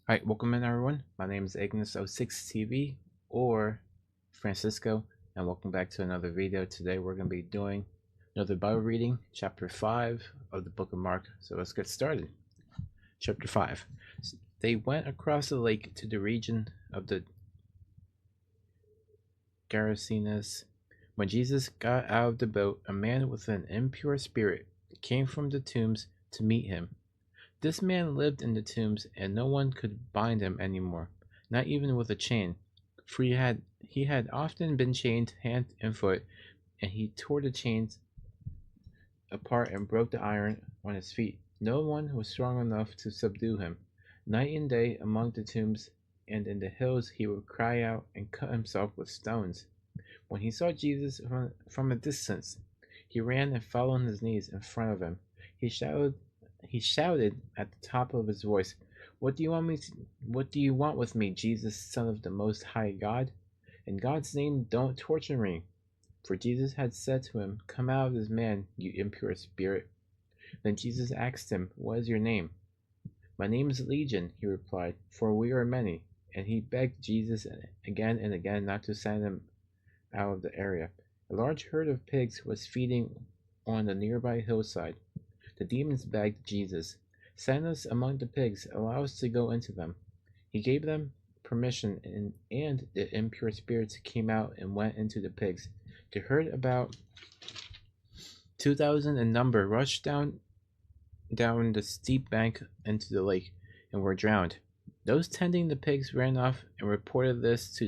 Alright, welcome in everyone. My name is Agnes06TV or Francisco, and welcome back to another video. Today we're going to be doing another Bible reading, chapter 5 of the book of Mark. So let's get started. Chapter 5. They went across the lake to the region of the Gerasenes. When Jesus got out of the boat, a man with an impure spirit came from the tombs to meet him. This man lived in the tombs, and no one could bind him any more, not even with a chain, for he had often been chained hand and foot, and he tore the chains apart and broke the iron on his feet. No one was strong enough to subdue him. Night and day among the tombs and in the hills he would cry out and cut himself with stones. When he saw Jesus from a distance, he ran and fell on his knees in front of him. He shouted at the top of his voice, What do you want with me, Jesus, Son of the Most High God? In God's name, don't torture me. For Jesus had said to him, Come out of this man, you impure spirit. Then Jesus asked him, What is your name? My name is Legion, he replied, for we are many. And he begged Jesus again and again not to send him out of the area. A large herd of pigs was feeding on the nearby hillside. The demons begged Jesus, Send us among the pigs, allow us to go into them. He gave them permission, and the impure spirits came out and went into the pigs. The herd, about 2,000 in number, rushed down the steep bank into the lake and were drowned. Those tending the pigs ran off and reported this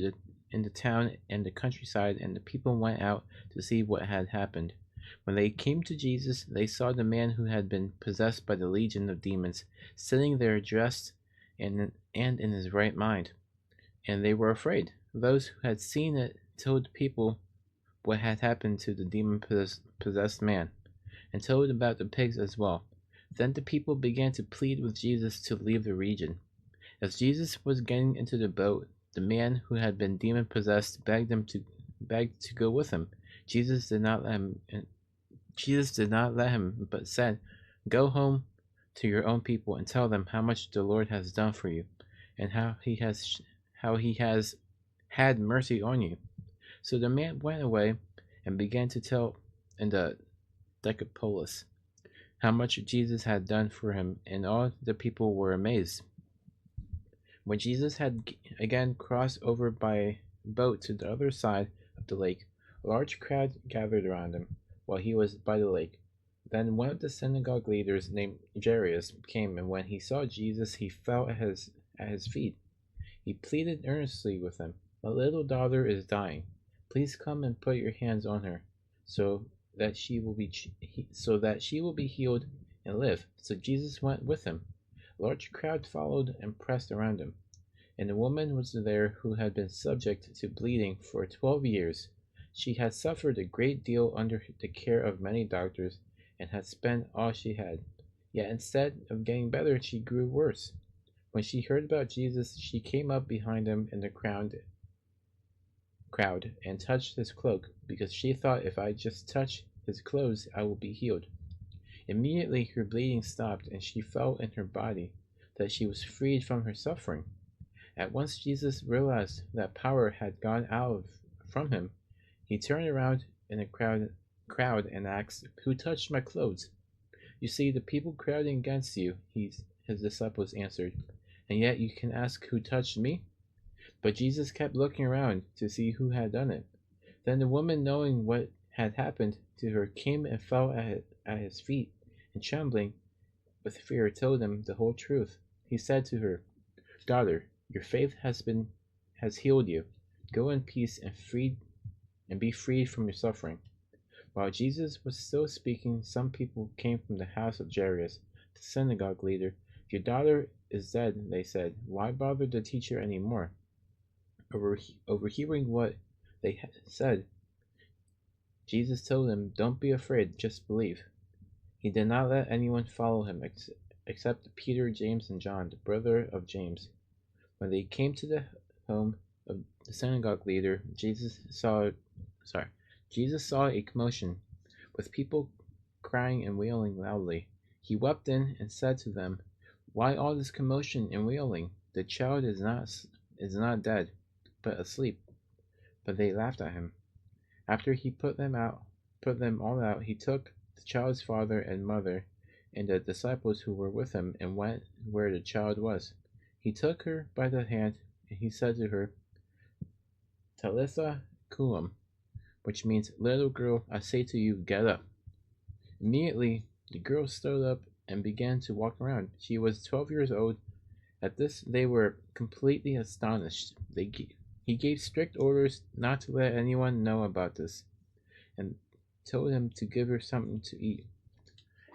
in the town and the countryside, and the people went out to see what had happened. When they came to Jesus, they saw the man who had been possessed by the legion of demons sitting there dressed and in his right mind, and they were afraid. Those who had seen it told people what had happened to the demon-possessed man, and told about the pigs as well. Then the people began to plead with Jesus to leave the region. As Jesus was getting into the boat, the man who had been demon-possessed begged to go with him. Jesus did not let him, but said, Go home to your own people and tell them how much the Lord has done for you, and how he has had mercy on you. So the man went away and began to tell in the Decapolis how much Jesus had done for him, and all the people were amazed. When Jesus had again crossed over by boat to the other side of the lake, a large crowd gathered around him while he was by the lake. Then one of the synagogue leaders named Jairus came, and when he saw Jesus, he fell at his feet. He pleaded earnestly with him, My little daughter is dying. Please come and put your hands on her, so that she will be healed and live. So Jesus went with him. A large crowd followed and pressed around him. And a woman was there who had been subject to bleeding for 12 years. She had suffered a great deal under the care of many doctors, and had spent all she had. Yet instead of getting better, she grew worse. When she heard about Jesus, she came up behind him in the crowd and touched his cloak, because she thought, If I just touch his clothes, I will be healed. Immediately her bleeding stopped, and she felt in her body that she was freed from her suffering. At once Jesus realized that power had gone out from him. He turned around in the crowd and asked, Who touched my clothes? You see the people crowding against you, his disciples answered, and yet you can ask, Who touched me? But Jesus kept looking around to see who had done it. Then the woman, knowing what had happened to her, came and fell at his feet, and trembling with fear told him the whole truth. He said to her, Daughter, your faith has healed you. Go in peace and be freed from your suffering. While Jesus was still speaking, some people came from the house of Jairus, the synagogue leader. Your daughter is dead, they said. Why bother the teacher any more? Overhearing what they said, Jesus told them, Don't be afraid, just believe. He did not let anyone follow him except Peter, James, and John, the brother of James. When they came to the home of the synagogue leader, Jesus saw a commotion, with people crying and wailing loudly. He wept and said to them, Why all this commotion and wailing? "The child is not dead, but asleep." But they laughed at him. After he put them all out, he took the child's father and mother and the disciples who were with him and went where the child was. He took her by the hand and he said to her, "Talitha koum," which means, "Little girl, I say to you, get up." Immediately the girl stood up and began to walk around. She was 12 years old. At this they were completely astonished. He gave strict orders not to let anyone know about this, and told him to give her something to eat.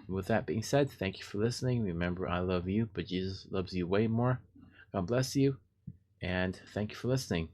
With that being said, thank you for listening. Remember, I love you, but Jesus loves you way more. God bless you, and thank you for listening.